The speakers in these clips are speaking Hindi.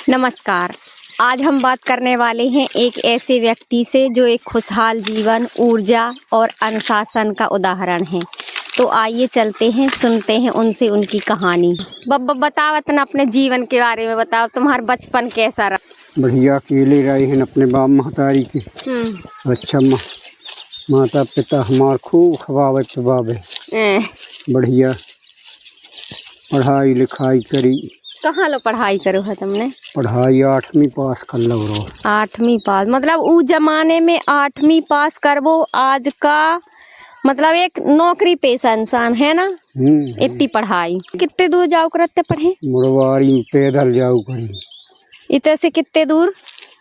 नमस्कार। आज हम बात करने वाले हैं एक ऐसे व्यक्ति से जो एक खुशहाल जीवन, ऊर्जा और अनुशासन का उदाहरण है। तो आइए चलते हैं, सुनते हैं उनसे उनकी कहानी। बताओ इतना अपने जीवन के बारे में बताओ, तुम्हारा बचपन कैसा रहा? बढ़िया। अकेले रहे हैं अपने बाप महतारी के। अच्छा माता पिता हमार खूब खवावे पिवावे। बढ़िया पढ़ाई लिखाई करी। कहाँ लो पढ़ाई करो है तुमने? पढ़ाई 8वीं पास कर लो। 8वीं पास मतलब उस जमाने में 8वीं पास करवो आज का मतलब एक नौकरी पेशा इंसान है ना। इतनी पढ़ाई कितने दूर जाओ करते पढ़े? मुड़वारी में पैदल जाओ करी। इतने से कितने दूर?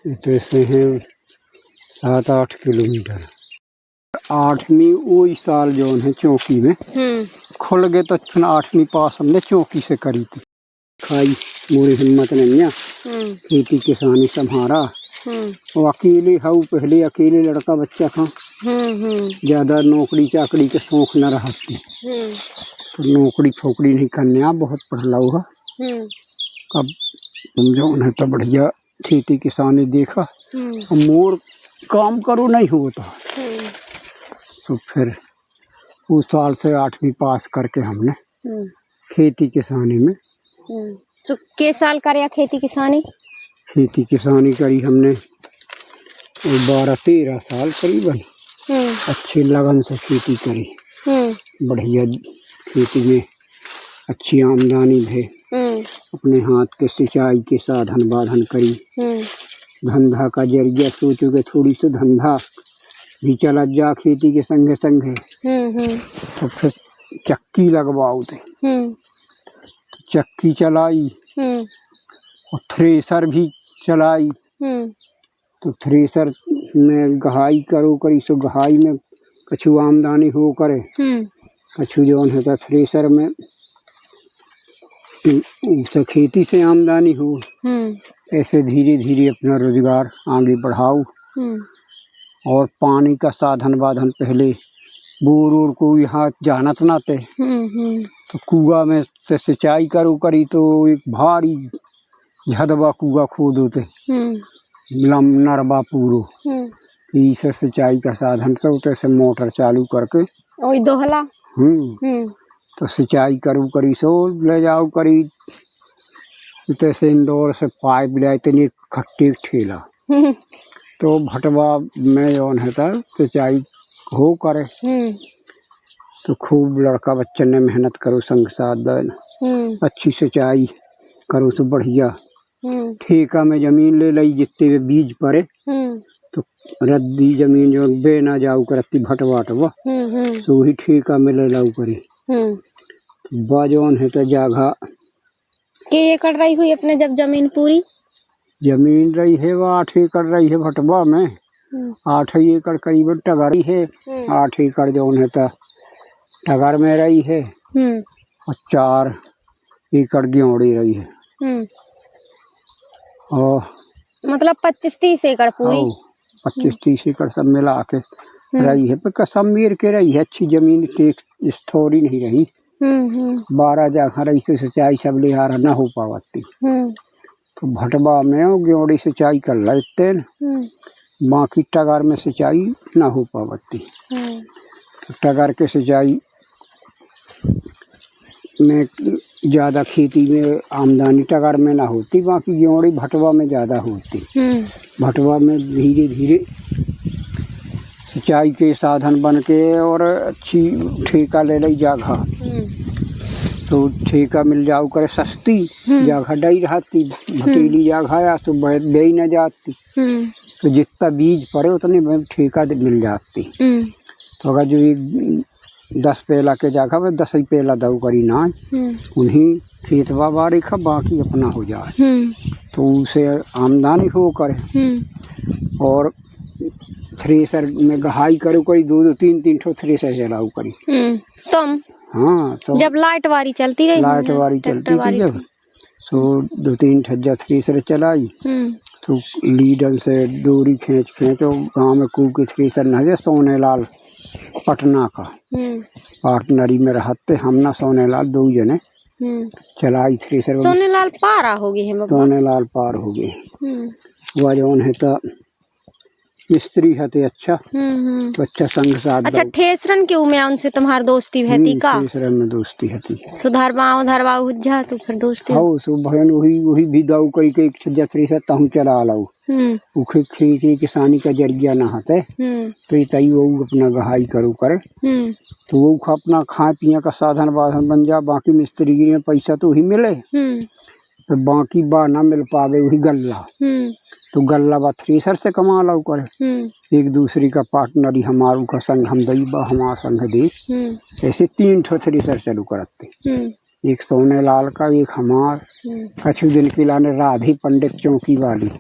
इतने से है 7-8 किलोमीटर। 8वीं वही साल जो है चौकी में खुल गए तो 8वीं पास हमने चौकी से करी थी। खाई मोरी हिम्मत नहीं है, खेती किसानी संभारा। और अकेले हाउ पहले अकेले लड़का बच्चा था, ज्यादा नौकरी चाकरी के शौक न रहती। तो नौकरी छोकरी नहीं करने आप बहुत पढ़ला हुआ। अब तुम जो उन्हें तो बढ़िया खेती किसानी देखा, मोर काम करो नहीं होता। तो फिर उस साल से 8वीं पास करके हमने खेती किसानी में तो के साल करे खेती किसानी? खेती किसानी करी हमने 12-13 साल करीबन। अच्छी लगन से खेती करी। बढ़िया खेती में अच्छी आमदनी है। अपने हाथ के सिंचाई के साधन बाधन करी। धंधा का जरिया सोचो के थोड़ी सी धंधा भी चला जा खेती के संगे संगे। तो फिर चक्की लगवाओ थे। चक्की चलाई और थ्रेसर भी चलाई। तो थ्रेसर में गहाई करो करी, सो गहाई में कछु आमदनी हो करे, कछु जो है तो थ्रेसर में उसे खेती से आमदनी हो। ऐसे धीरे धीरे अपना रोजगार आगे बढ़ाओ। और पानी का साधन बाधन पहले बोर और को यहाँ जानत ना थे। तो कुआ में से सिंचाई करो करी तो एक भारी झदबा कुआ खोद होते नरबा पूरो। इसे सिंचाई का साधन से उते से मोटर चालू करके दोहला तो सिंचाई करो करी सो ले जाओ करी। उते से इंदौर से पाइप ले इतनी खट्टी ठेला। तो भटवा में जो है था सिंचाई हो करे। तो खूब लड़का बच्चन ने मेहनत करो संग साथ अच्छी सिंचाई करो तो बढ़िया। ठेका में जमीन ले ली जितने बीज पड़े। तो रद्दी जमीन जो बे ना जाऊ करती भटवाटवा तो ही ठेका में ले लाऊ करी। बाजौन है तो जागा के एकड़ रही हुई अपने जब जमीन पूरी? जमीन रही है वो 8 एकड़ रही है भटवा में। 8 एकड़ करीबन टगारी है। 8 एकड़ जो है तो टगर में रही है और 4 एकड़ गेहूँ रही है। और मतलब 25-30 एकड़ पूरी? 25-30 एकड़ सब मिला के रही है। पर कसम मेर के रही है। अच्छी जमीन थोड़ी नहीं रही। 12 जगह रही से सिंचाई सब लिहार न हो पावती। तो भटवा में गेहूँ सिंचाई कर लेते, बाकी टगर में सिंचाई न हो पावती। तो टगर के सिंचाई में ज़्यादा खेती में आमदनी टगर में ना होती, बाकी गेहूँ भटवा में ज़्यादा होती। भटवा में धीरे धीरे सिंचाई के साधन बन के और अच्छी ठेका ले ली जगह। तो ठेका मिल जाओ करे सस्ती जगह डई रहती। भकेली जगह या तो दे न जाती। तो जितना बीज पड़े उतने में ठेका मिल जाती। तो अगर जो 10 पेला के जगह में 10 ही पेला दऊ करी ना उन्हीं खेतवा बाड़ी का बाकी अपना हो जाए। तो उसे आमदनी हो करे। और थ्रेसर में गहाई करो करी 2-3 ठो थ्रेसर चलाऊ करी। तुम हाँ तो जब लाइट वाली चलती रही? लाइट वाली चलती थी जब तो 2-3 ठज्जा थ्रेसर चलाई। तो लीडर से डोरी खींच तो गाँव में कू के थ्रेसर न है सोने लाल पटना का पार्टनरी में रहते हम ना सोने लाल 2 जने चलाई थ्रेसर। सोनेलाल पारा हो गई है बब्बा। सोनेलाल पार हो गए। वह जौन है तो मिस्त्री हते अच्छा। तो अच्छा संग साथ। अच्छा ठेसरन के उमे उनसे तुम्हार दोस्ती रहती का? ठेसरन में दोस्ती हती। सुधरवा उज्जा तो फिर दोस्ती। हाँ सो भयन वही भी दाऊ कई के छज्जा थ्रेसर ताहू चला लाऊ। उखे खेती किसानी का जरिया ना हते। तो ये तई वो अपना गहाई करो करे। तो वो अपना खाए पिए का साधन वाधन बन जा। बाकी मिस्त्री में पैसा तो ही मिले। तो बाकी बा ना मिल पावे वही गल्ला। तो गल्ला बा थ्रेसर से कमा लो करे। एक दूसरे का पार्टनरी हमारू का संग हम दई बा हमारा संग दे। ऐसे 3 ठो थ्रेसर चालू करते। एक सोनेलाल का, एक हमार। कछु दिन के लाने राधे पंडित चौकी वाली।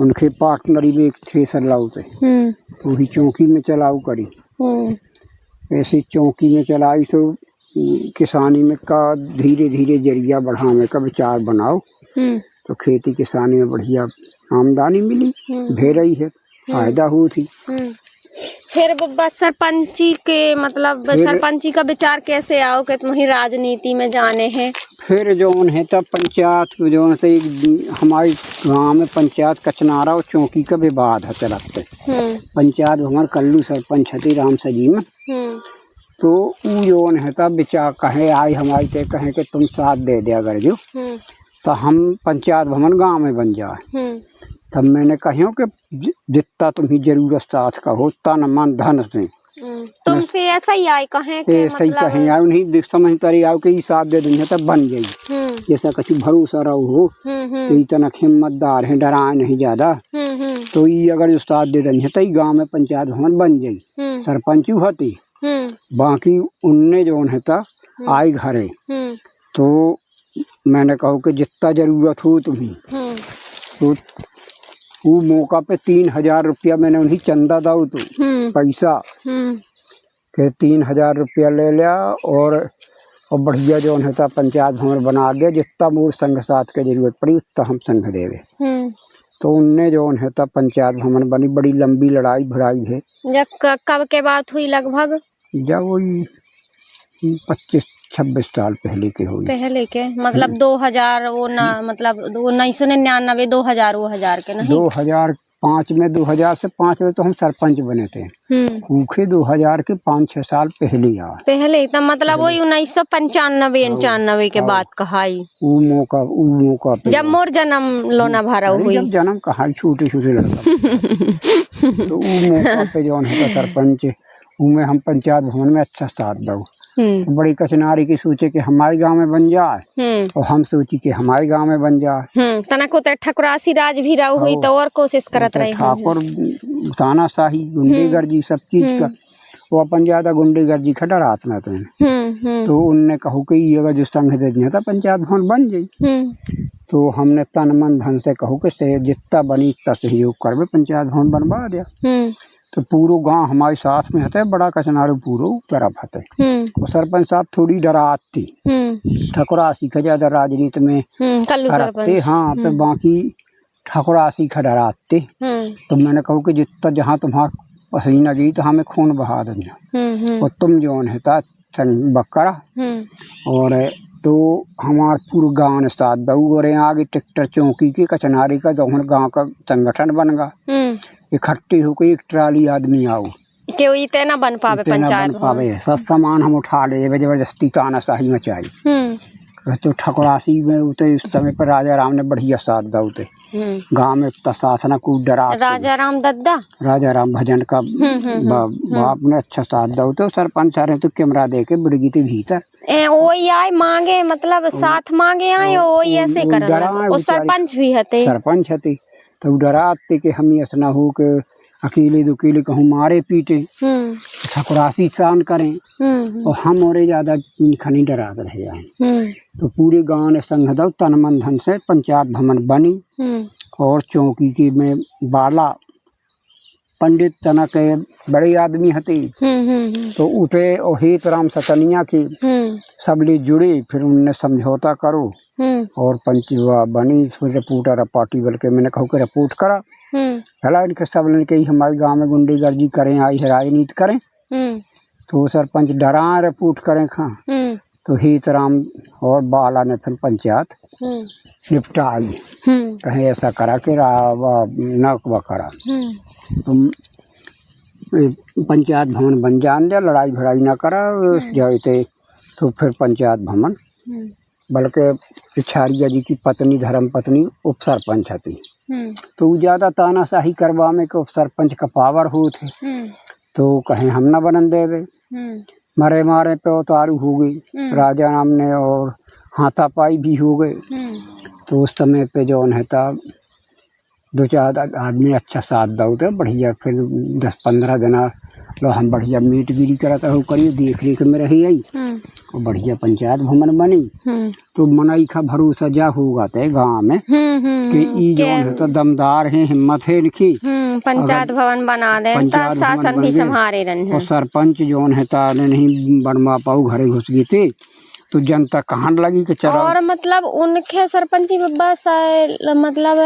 उनके पार्टनरी में एक थ्रेसर लाउते। वही चौकी में चलाऊ करी। ऐसी चौकी में चलाई तो किसानी में का धीरे धीरे जरिया बढ़ाने का विचार बनाओ। तो खेती किसानी में बढ़िया आमदनी मिली। भेरई है फायदा हुई थी। फिर बब्बा सरपंची के मतलब सरपंची का विचार कैसे आओ कि तुम ही राजनीति में जाने हैं? फिर जौन है तब पंचायत जौन से हमारे गांव में पंचायत कचनारा और चौकी का विवाद है चलते। पंचायत हमारे कल्लू सरपंच हती राम सजी में। तो वो जौन है तब विचार कहे आई हमारी ते कहे कि तुम साथ दे दिया अगर जो तो हम पंचायत भवन गांव में बन जाए। तब मैंने कहो कि जितना तुम्हें जरूरत साथ का हो तन मन धन से। तुमसे ऐसा ही आए कहे ऐसा ही कहे आए नहीं समझदारी आओ कि साथ दे देंगे तब बन जाये। जैसा कछु भरोसा रहो हो तो इतना हिम्मतदार है डराए नहीं ज्यादा। तो ये अगर जो साथ दे देंगे तो गाँव में पंचायत भवन बन जाये। सरपंच हती बाकी उनने जो है आई घरे। तो मैंने कहो कि जितना जरूरत हो तुम्हें तो वो मौका पे 3000 रुपया मैंने उन्हें चंदा दाऊ तो पैसा के 3000 रुपया ले लिया। और बढ़िया जो है पंचायत भवन बना दिया। जितना मोर संघ साथ के जरूरत पड़ी उतना हम संघ देवे। तो उनने जो है पंचायत भवन बनी। बड़ी लंबी लड़ाई भिड़ाई है। जब कब के बात हुई लगभग? जब वही 25-26 साल पहले के हुई। पहले के मतलब 2000 वो ना मतलब 1999 2000 के नहीं 2005 में 2000 से 5 में तो हम सरपंच बने थे। 2000 के 5-6 साल पहले तो मतलब वही 1995-95 के बाद कहाई। वो मौका पे जब मोर जन्म लोना भरा हुई। जब जन्म कहा छोटे लड़का। तो वो मौका पे जो है सरपंच उनमें हम पंचायत भवन में अच्छा साथ दो। बड़ी कचनारी की सोचे कि हमारे गांव में बन जाए और हम सोची कि हमारे गांव में बन जाए। तना को ठकुरासी राज भी रहा हुई तो और कोशिश करत रहे। ठाकुर तानाशाही गुंडेगर्जी सब चीज का वो अपन ज्यादा गुंडेगर्जी खड़ा रात में तो उनने कहो कि ये अगर जो संघ दे दिया था पंचायत भवन बन जाये। तो हमने तन मन धन से कहो कि जितना बनी इतना सहयोग कर पंचायत भवन बनवा दिया। तो पूरा गांव हमारे साथ में हते। बड़ा कचनारू पूरा तरफ हते। और सरपंच साहब थोड़ी डराती ठकुरासी का ज्यादा राजनीति में करते। हाँ पे बाकी ठकुरासी का डराते। तो मैंने कहो कि जितना जहाँ तुम्हारा पसीना गई तो हमें खून बहा देना और तुम जो है बकरा। और तो हमारे पूरे गांव ने साथ दऊ। और आगे ट्रैक्टर चौकी के कचनारी का जो गांव का संगठन बन गया। इकट्ठी होकर एक ट्राली आदमी आओ के इतने ना बन पावे पंचायत पावे। सब सामान हम उठा ले जबरदस्ती तानाशाही में चाहिए। तो ठकुरासी में उते उस समय पर राजा राम ने बढ़िया साथ दाऊते। गांव में शासना को डरा राजा राम भजन का बाप ने अच्छा साथ दाऊते। सरपंच सारे तो कैमरा दे के बिड़गी के भीतर वही आए मांगे मतलब साथ मांगे आए वही ऐसे कर। सरपंच भी हते तो डराते कि हम ऐसा हो कि अकेले दुकेले कहूँ मारे पीटे ठकुरासी शान करें। और हम और ज्यादा खनी डराते रह जाए। तो पूरे गांव ने संघ दो तन मन धन से पंचायत भवन बनी। और चौकी के में बाला पंडित तना के बड़े आदमी हते। तो उते और हेत राम सतनिया के सबले जुड़े। फिर उनने समझौता करो और पंचवा बनी। रिपोर्टर पार्टी बल के मैंने कहो कि रिपोर्ट करा भला इनके सब लड़के हमारे गांव में गुंडेगर्जी करें आई है राजनीति करें। तो सरपंच डरा रिपोर्ट करें खा तो हीतराम और बाला ने फिर पंचायत निपटाई। कहीं ऐसा करा कि नकबा करा तुम पंचायत भवन बन जान दे, लड़ाई भड़ाई ना करा जाते। तो फिर पंचायत भवन बल्कि पिछाड़िया जी की पत्नी धर्म पत्नी उप सरपंच थी, तो वो ज्यादा तानाशाही करवा में कि उप सरपंच का पावर हो थे, तो कहीं हम ना बनन देवे। मरे मारे पे उतारू हो गई राजा नाम ने और हाथापाई भी हो गए। तो उस समय पे जो है तब 2-4 आदमी अच्छा साथ दौते बढ़िया। फिर 10-15 जना लो हम बढ़िया मीट गिरी करता हो करिए देख रेख में रही आई और बढ़िया पंचायत भवन बनी। तो मनाई का भरोसा जा होगा ते गाँव में कि ई जो है तो दमदार है, हिम्मत है इनकी, पंचायत भवन बना दे, शासन भी संभाले रहे। और सरपंच जो है ता नहीं बनवा पाऊ, घरे घुस गए थे, तो जनता कहाँ लगी कि चलो। और मतलब उनके सरपंची में बस मतलब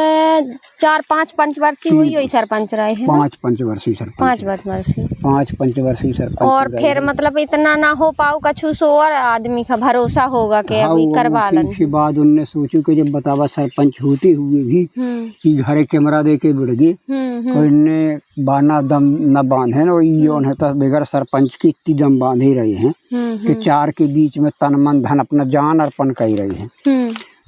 4-5 पंचवर्षीय हुई सरपंच रहे हैं। 5 पंचवर्षीय सरपंच, 5 पंचवर्षीय सरपंच। और फिर मतलब इतना ना हो पाऊ कछु सो और आदमी का भरोसा होगा कि अभी करवा लन। उसके बाद उनने सोचू कि जब बतावा सरपंच होते हुए भी कि घरे कैमरा दे के बिड़ गए, तो इनने बाना दम न बांधे न, योन है तो बगैर सरपंच की इतनी दम बांधे रहे हैं कि 4 के बीच में तन मन धन अपना जान अर्पण कर रहे हैं।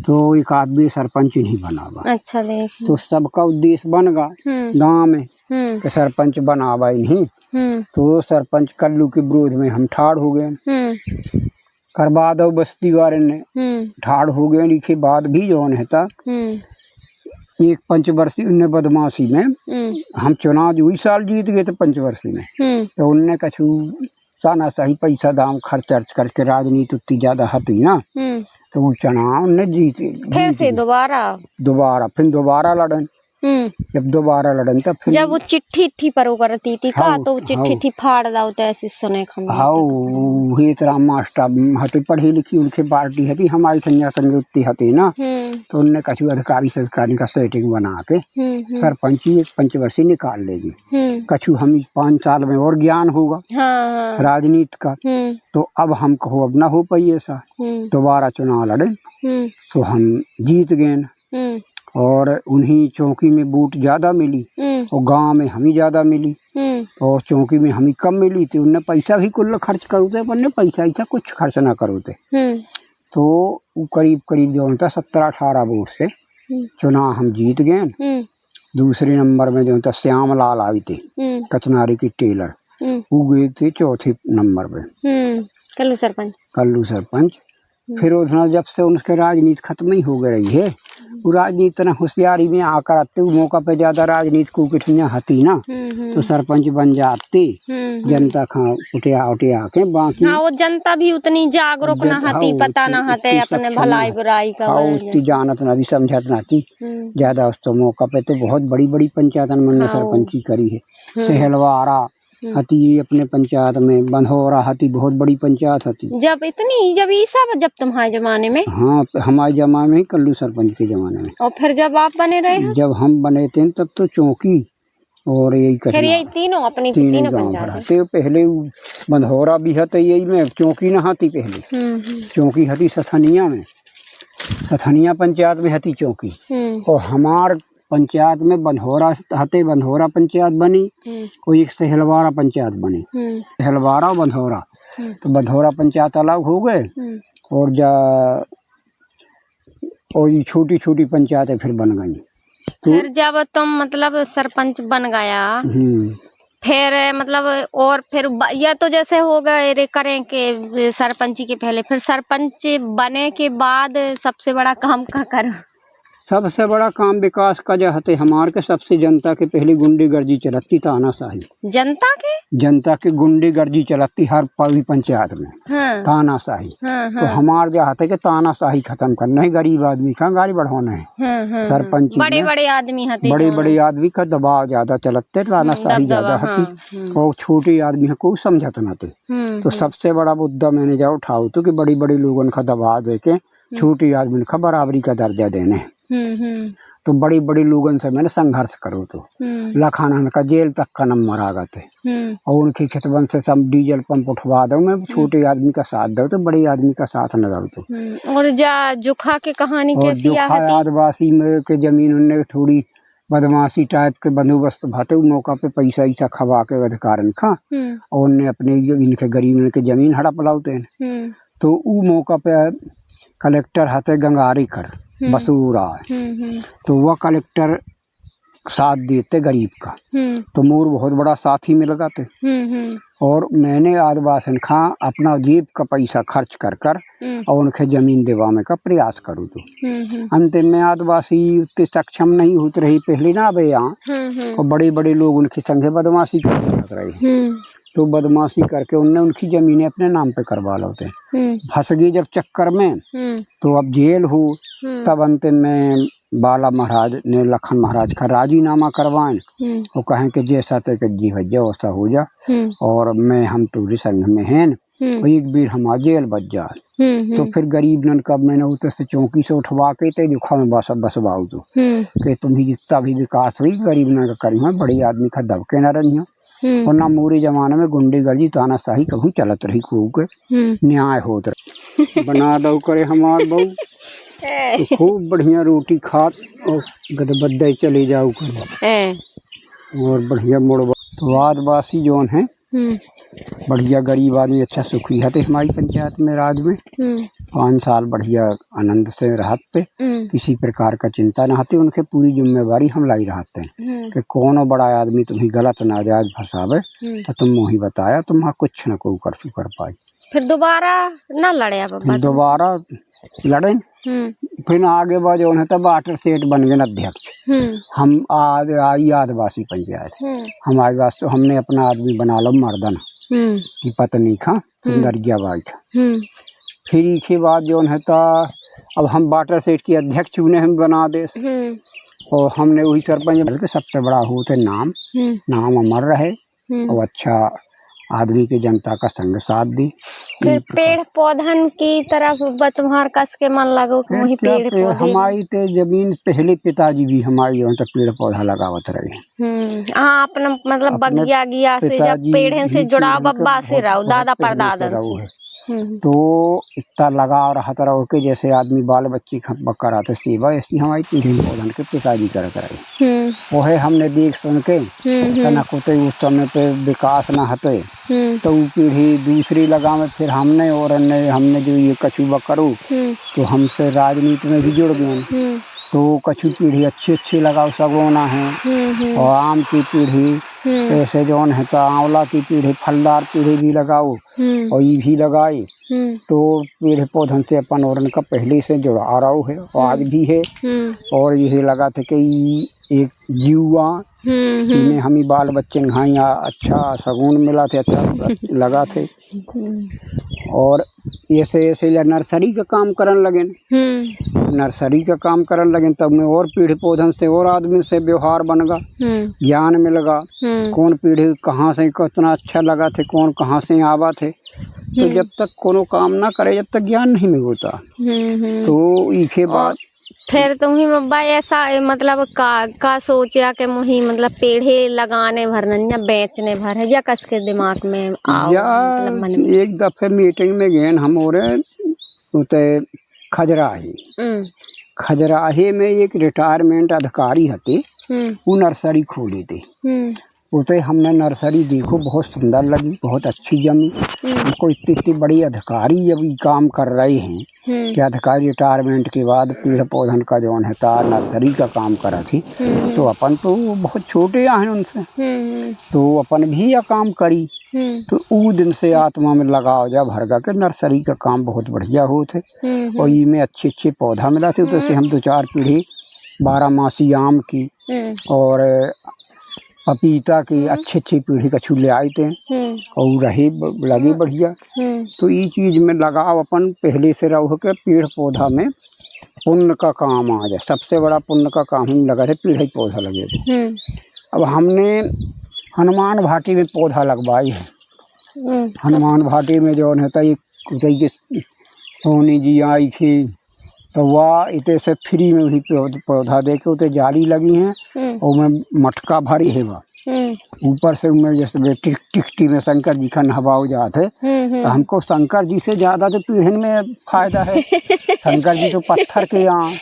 तो एक आदमी सरपंच नहीं बनावा। अच्छा देख। तो सबका उद्देश्य बन गया गाँव में कि सरपंच बनावा ही नहीं। तो सरपंच कल्लू के विरोध में हम ठाड़ हो गए, करवा दो बस्ती वाले ने ठाड़ हो गए। लिखे बाद भी जो है था एक पंचवर्षीय उनने बदमाशी में हम चुनाव जो इस साल जीत गए थे पंचवर्षीय में, तो उनने कछु साना सही पैसा दाम खर्च अर्च करके राजनीति उतनी ज्यादा हती ना, तो वो चुनाव ने जीते फिर से दोबारा फिर दोबारा लड़न। जब दोबारा लड़न तब फिर जब वो चिट्ठी पर करती थी का, तो चिट्ठी फाड़ दाओ तो ऐसे सुने हाँ राम मास्टर हते पढ़ी लिखी उनके पार्टी हती, हमारी संज्ञा संयुक्ति हती ना, तो उनने कछु अधिकारी सरकारी का सेटिंग बना के सरपंची एक पंचवर्षीय निकाल लेगी। कछु हम 5 साल में और ज्ञान होगा राजनीति का, तो अब हम कहो अब ना हो पाई ऐसा, दोबारा चुनाव लड़े तो हम जीत गए। और उन्हीं चौकी में वोट ज्यादा मिली और गांव में हमें ज्यादा मिली और चौकी में हमें कम मिली, तो उनने पैसा भी कुल खर्च करोते, पर पैसा ऐसा कुछ खर्च ना करोते। तो करीब करीब जो होता 17-18 वोट से चुनाव हम जीत गए। दूसरे नंबर में जो होता श्याम लाल आई थे कचनारी की टेलर, वो गए थे चौथे नंबर पे कल्लू सरपंच। फिर उधर जब से उनके राजनीति खत्म ही हो गई है, वो राजनीति ना होशियारी में आकर आते मौका पे ज्यादा राजनीति को किठिया हती ना, तो सरपंच बन जाते जनता खा उठिया उठिया के बाकी। हाँ, वो जनता भी उतनी जागरूक ना हती, पता ना हते अपने भलाई बुराई का, उतनी जानत ना समझत ना थी ज्यादा। उस तो मौका पे तो बहुत बड़ी बड़ी पंचायतन में सरपंची करी है। सहलवारा हती अपने पंचायत में, बंधौरा हती बहुत बड़ी पंचायत हती। जब ये सब जब तुम्हारे जमाने में? हाँ, हमारे जमाने में, कल्लू सरपंच के जमाने में। और फिर जब आप बने रहे हैं? जब हम बने थे तब तो चौकी और यही फिर यही तीनों पंचायत। पहले बंधौरा भी हते यही में, चौकी न हती पहले। चौकी हती सथनिया में, सथनिया पंचायत में हती चौकी। और हमार पंचायत में बंधौरा हते, बंधौरा पंचायत बनी और एक सहलवारा पंचायत बनी। सहलवारा और बंधौरा, तो बंधौरा पंचायत अलग हो गए और ये छोटी छोटी पंचायतें फिर बन गई। तो फिर जब तुम मतलब सरपंच बन गया फिर मतलब और फिर या तो जैसे हो गए करें के सरपंची के पहले, फिर सरपंच बने के बाद सबसे बड़ा काम का करो? सबसे बड़ा काम विकास का जो हते हमार के सबसे जनता के पहले गुंडेगर्दी चलती तानाशाही। जनता के गुंडेगर्दी चलती हर पवी पंचायत में। तानाशाही। तो हमार जो हते के तानाशाही खत्म करना है, गरीब आदमी का गाड़ी बढ़ाना है। सरपंच बड़े बड़े आदमी हते, बड़े बड़े आदमी का दबाव ज्यादा चलते, तानाशाही ज्यादा हती और छोटे आदमी को समझत न थे। तो सबसे बड़ा मुद्दा मैंने जो उठाओ तो कि बड़ी बड़ी लोगों का दबाव देके छोटे आदमी का बराबरी का दर्जा देने। तो बड़ी बड़ी लोगन से मैंने संघर्ष करो तो लखानन का जेल तक का नंबर आ गए थे और उनकी खितबन से सब डीजल पंप उठवा दो, मैं छोटे आदमी का साथ दो तो बड़े आदमी का साथ न दो तो। और जोखा की कहानी और कैसी जोखा आदिवासी में के जमीन उनने थोड़ी बदमाशी टाइप के बंदोबस्त भाते मौका पे पैसा ऐसा खवा के अधिकार खा और उनने अपने इनके गरीब इनके जमीन हड़प लाते हैं। तो वो मौका पे कलेक्टर हाथे गंगारी कर बसूरा तो वह कलेक्टर साथ देते गरीब का, तो मोर बहुत बड़ा साथी मिल गया थे। और मैंने आदिवासी खां अपना जेब का पैसा खर्च कर कर और उनके जमीन दिवाने का प्रयास करूँ तो अंतिम में आदिवासी उतने सक्षम नहीं होते रही पहले ना अब यहाँ और बड़े बड़े लोग उनके संगे बदमाशी कर रहे तो बदमाशी करके उनने उनकी जमीनें अपने नाम पे करवा लेते फंस गई जब चक्कर में तो अब जेल हो तब अंतिम में बाला महाराज ने लखन महाराज का राजीनामा करवाएं वो कहें कि जैसा तक जी हो जाओ वैसा हो जा और मैं हम तुझे संघ में हैं एक बीर हमारा जेल बच जाए। तो फिर गरीब नन का मैंने उतर से चौकी से उठवा के ते जुखा में बसवाऊ तो कि तुम्हें जितना भी विकास हुई गरीब नन का करी है बड़ी आदमी का दबके न रही है और ना मोरे जमाने में गुंडेगर्जी तानाशाही कभी चलत रही को के न्याय होत रहे बना दो करे हमार बहू तो खूब बढ़िया रोटी खात और गदबद्दे चले जाओ कर और बढ़िया मुड़वा तो आदिवासी जोन है बढ़िया गरीब आदमी अच्छा सुखी है हमारी पंचायत में राज में 5 साल बढ़िया आनंद से रहते किसी प्रकार का चिंता न आती उनके पूरी जिम्मेवारी हम लाई रहते हैं कि कौन बड़ा आदमी तुम्हें गलत नाजायज फंसावे तो तुम वही बताया तुम कुछ न को कर पाई फिर दोबारा न लड़े दोबारा लड़े फिर आगे बाद जो है तब वाटर सेट बन गए अध्यक्ष हम आई आदिवासी पंचायत हमारे पास तो हमने अपना आदमी बना लो मर्दन की पत्नी खा सुंदरिया बाई खा फिर इसके बाद जो है तो अब हम वाटर सेट की अध्यक्ष उन्हें हम बना दे और हमने वही सरपंच के सबसे बड़ा होते नाम अमर रहे और अच्छा आदमी की जनता का संग साथ दी। फिर पेड़ पौधन की तरफ तुम्हार कस के मन लगो वही पेड़ पौधे हमारी ते जमीन पहले पिताजी भी हमारी जो तो पेड़ पौधा लगावत रहे हाँ अपना मतलब बगिया गिया से जब पेड़ से जुड़ाव बब्बा से रहो दादा परदादा तो इतना लगाव रहता रहो के जैसे आदमी बाल बच्ची कराते सेवा ऐसी हमारी पीढ़ी पौधन के पिताजी करते रहे वो है हमने देख सुन के तना कोते उस समय पे विकास न हते तो वो पीढ़ी दूसरी लगा में फिर हमने और हमने जो ये कछुआ करो तो हमसे राजनीति में भी जुड़ गए तो कछु पीढ़ी अच्छी लगाओ सगोना है और आम की पीढ़ी ऐसे जौन है तो आंवला की पीढ़ी फलदार पीढ़ी भी लगाओ और ये भी लगाए तो पेड़ पौधन से अपन और उनका पहले से जुड़ा रहा है और आज भी है और यही लगा था कि एक जीवा जिन्हें हम ही बाल बच्चे घाई अच्छा सगुन मिला थे अच्छा लगा थे और ऐसे ऐसे नर्सरी का काम करने लगे नर्सरी का काम करने लगे तब में और पेड़ पौधन से और आदमी से व्यवहार बन गया ज्ञान मिल गया कौन पीढ़ी कहाँ से कितना अच्छा लगा थे कौन कहाँ से आवा थे तो जब तक कोनो काम ना करे जब तक ज्ञान नहीं मिलता तो इसके बाद फिर तुम्ही बब्बा ऐसा मतलब का सोचा कि मुही मतलब पेड़े लगाने भरन या बेचने भर है या कस के दिमाग में आओ मतलब मन में एक दफे मीटिंग में गए हम और उते खजराहे में एक रिटायरमेंट अधिकारी हते वो नर्सरी खोले थे उसे हमने नर्सरी देखो बहुत सुंदर लगी बहुत अच्छी जमी उनको इतनी बड़ी अधिकारी जब ये काम कर रहे हैं कि अधिकारी रिटायरमेंट के बाद पेड़ पौधन का जो है नर्सरी का काम करा थी तो अपन तो बहुत छोटे हैं उनसे तो अपन भी यह काम करी तो वो दिन से आत्मा में लगाव जा भरगा के नर्सरी का काम बहुत बढ़िया होते और इनमें अच्छे पौधा मिला थे तो हम 2-4 पीढ़ी 12 आम की और पपीता की अच्छी पीढ़ी का छूले आए थे और रहे लगे बढ़िया तो ये चीज़ में लगाव अपन पहले से रहो के पेड़ पौधा में पुण्य का काम आ जाए सबसे बड़ा पुण्य का काम हम लगा थे पेड़ पौधा लगे थे अब हमने हनुमान घाटी में पौधा लगवाई है हनुमान घाटी में जो है सोनी जी आई थी तो वह इते से फ्री में भी पौधा दे के उते जाली लगी हैं और मैं मटका भरी है वह ऊपर से उनमें जैसे टिकटी में शंकर जी का नहवाओ जाते तो हमको शंकर जी से ज्यादा तो पीढ़न में फायदा है। शंकर जी तो पत्थर के यहाँ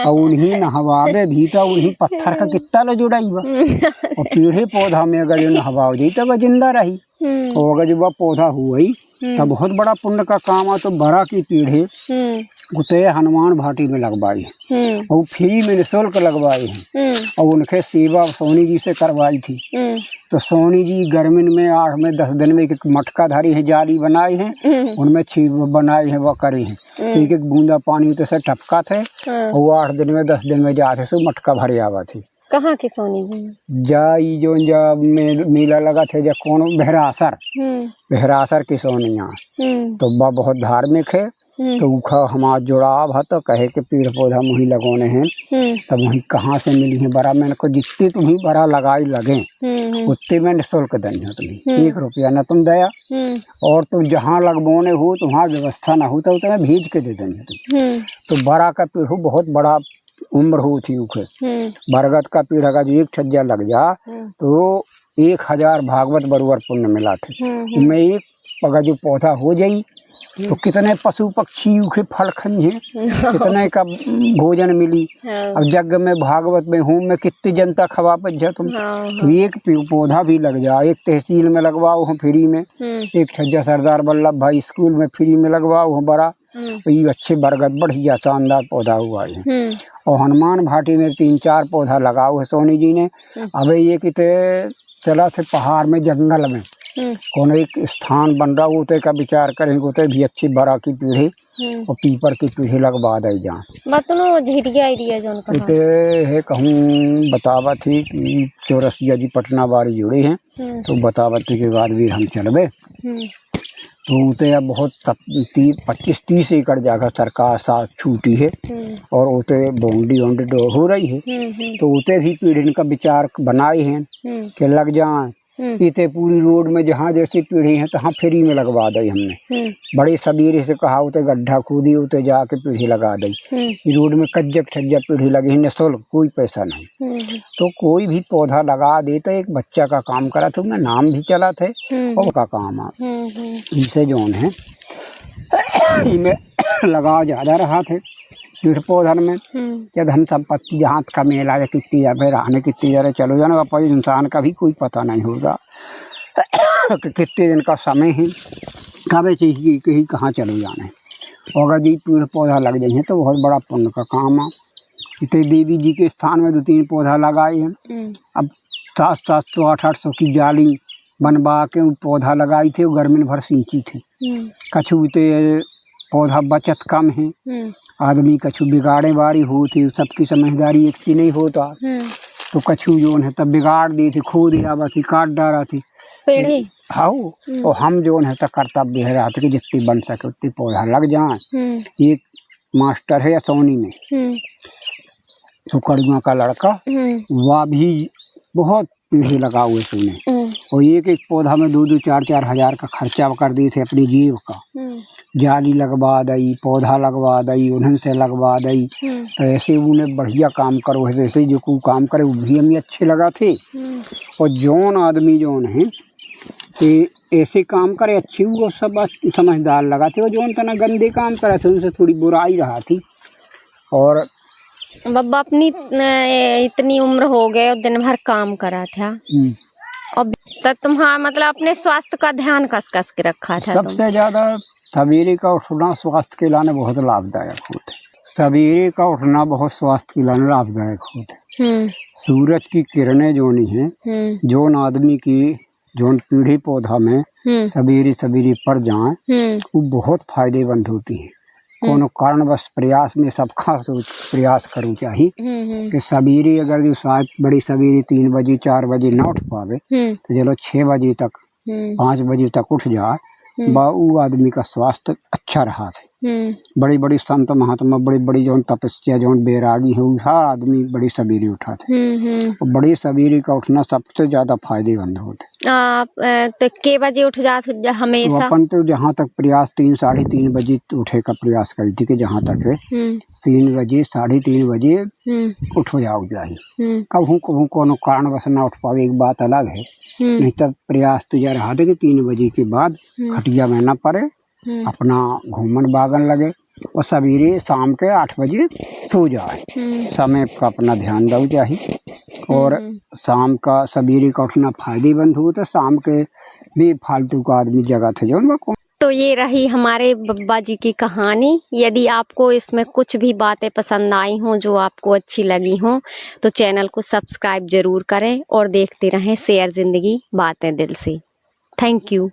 और उन्हीं नहवावे भी तो उन्हीं पत्थर का कितना लो जुड़ाई बा और पीढ़े पौधा में अगर जो नहवाओ जी तो वह जिंदा रही और अगर जो वह पौधा हुआ ही तो बहुत बड़ा पुण्य का काम आ। तो बड़ा की पीढ़े उते हनुमान भाटी में लगवाई है और फ्री में निःशुल्क लगवाई है और उनके सेवा सोनी जी से करवाई थी। तो सोनी जी गर्मिन में 8 में 10 दिन में एक मटका धारी है जाली बनाई है उनमें छीप बनाई है वह करी है एक एक बूंदा पानी उते से टपका थे और वो 8 दिन में 10 दिन में जाते सो मटका भरे आवा थी। कहाँ के सोनी जी जाई जो मेला लगा थे जा कौन बहरासर की सोनिया तो वह बहुत धार्मिक है। तो उखा हमारा जुड़ाव है तो कहे के पेड़ पौधा मुही लगोने हैं तब वही कहाँ से मिली है बड़ा मैंने को जितने तुम्हें बड़ा लगाई लगे उतने में निःशुल्क दनी हो तुम्हें 1 रुपया न तुम दया और तुम जहाँ लगवाने हो तुम्हारा व्यवस्था ना हो तो तुम्हें भेज के दे देंगे तुम। तो बड़ा का पेड़ हो बहुत बड़ा उम्र हो थी उखे बरगद का पेड़ अगर जो 1 छज्जा लग जा तो 1000 भागवत बरोबर पुण्य मिला थे उनमें एक अगर जो पौधा हो जाई तो कितने पशु पक्षी उखे फल खई हैं कितने का भोजन मिली। अब जग में भागवत में हूँ में कितनी जनता खवा पा तुम तो एक पौधा भी लग जा एक तहसील में लगवाओ हम फ्री में 1 छज्जा सरदार वल्लभ भाई स्कूल में फ्री में लगवाओ हम बड़ा तो ये अच्छे बरगद बढ़िया शानदार पौधा हुआ है। और हनुमान भाटी में 3-4 पौधा लगाओ है सोनी जी ने। अब ये किते चला थे पहाड़ में जंगल में कौन एक स्थान बन रहा उते का विचार करेंगे उते भी अच्छी बड़ा की पीढ़ी और पीपर की पीढ़ी लगवा दे इते है कहूँ बतावा थी कि चौरसिया जी पटना बारी जुड़े हैं तो बतावती के बाद भी हम चलबे तो उते अब बहुत 25-30 एकड़ जगह सरकार साथ छूटी है और उते बाउंड्री हो रही है तो उते भी पीढ़ी का विचार बनाए हैं कि लग जाए इते पूरी रोड में जहाँ जैसी पीढ़ी है तहाँ फ्री में लगवा दी हमने। बड़े सबीरे से कहा उते गड्ढा खोदी उते जाके पीढ़ी लगा दी रोड में कज्जक छज्जा पीढ़ी लगी निःशुल्क कोई पैसा नहीं। तो कोई भी पौधा लगा देते एक बच्चा का काम करा था उनमें नाम भी चला थे और का काम आ इनसे जौन है इनमें लगाव ज्यादा रहा थे पेड़ पौधन में क्या धन संपत्ति जहाँ का मेला या कितनी जगह रहने कितनी जगह चलो जाना पर इंसान का भी कोई पता नहीं होगा कि कितने दिन का समय है कब चाहिए कहीं कहाँ चलो जाना है। और अगर जी पेड़ पौधा लग जाए तो बहुत बड़ा पुण्य का काम है। इतने देवी जी के स्थान में 2-3 पौधा लगाए हैं। अब 700 800 की जाली बनवा के पौधा लगाई थे वो गर्मी भर सींची थी कछु पौधा बचत कम है आदमी कछु बिगाड़े वारी होती सबकी समझदारी एक सी नहीं होता तो कछु जो है तब बिगाड़ दी थी खो दिया बस काट डाला थी हाँ और हम जो है तो कर्तव्य है कि जितनी बन सके उतनी पौधा लग जाए। एक मास्टर है सोनी में तो कड़ुआ का लड़का वह भी बहुत पीढ़ी लगा हुए सुने और एक पौधा में 2-2 4-4 हजार का खर्चा कर दिए थे अपनी जेब का जाली लगवा दी पौधा लगवा दी उन्हन से लगवा दी तो ऐसे उन्हें बढ़िया काम करो है ऐसे जो को काम करे वो भी हमें अच्छे लगा थे। और जौन आदमी जौन है कि ऐसे काम करे अच्छी वो सब समझदार लगा थे और जौन तना गंदे काम करे थे उनसे थोड़ी बुराई रहा थी। और बाबा अपनी इतनी उम्र हो गए और दिन भर काम करा था अब तक तुम्हारा मतलब अपने स्वास्थ्य का ध्यान कस के रखा था। सबसे ज्यादा सवेरे का उठना स्वास्थ्य के लिए बहुत लाभदायक होता है। सवेरे का उठना बहुत स्वास्थ्य के लिए लाभदायक होता है। सूरज की किरणें जोनी है जोन आदमी की जोन पीढ़ी पौधा में सवेरे सवेरे पड़ जाए वो बहुत फायदेमंद होती है। कोनो कारणवश प्रयास में सबका प्रयास करूँ चाहिए कि सवेरे अगर जो शायद बड़ी सवेरे 3 बजे 4 बजे ना उठ पावे तो चलो 6 बजे तक 5 बजे तक उठ जाए वो आदमी का स्वास्थ्य अच्छा रहा था। बड़ी बड़ी संत महात्मा बड़ी बड़ी जो तपस्या जो बैरागी है हर आदमी बड़ी सवेरे उठा थे। और बड़ी सवेरे का उठना सबसे ज्यादा फायदेमंद होते। आप तो के बजे उठ जाते तो हमेशा? अपन तो जहाँ तक प्रयास 3 साढ़े 3 बजे उठे का प्रयास करी थी कि जहाँ तक है 3 बजे 3:30 बजे उठ जाओ चाहिए। कभू कभू कोनो कारणवश ना उठ पावे एक बात अलग है, नहीं तब प्रयास तो यह रहा था कि 3 बजे के बाद खटिया में न पड़े, अपना घूमन बागन लगे और सवेरे शाम के 8 बजे सो जाए। समय का अपना ध्यान दो चाहिए और शाम का सवेरे का उठना फायदेमंद हो तो शाम के भी फालतू का आदमी जगह थे जो तो ये रही हमारे बब्बा जी की कहानी। यदि आपको इसमें कुछ भी बातें पसंद आई हों जो आपको अच्छी लगी हों तो चैनल को सब्सक्राइब जरूर करें और देखते रहें शेयर जिंदगी बातें दिल से। Thank you.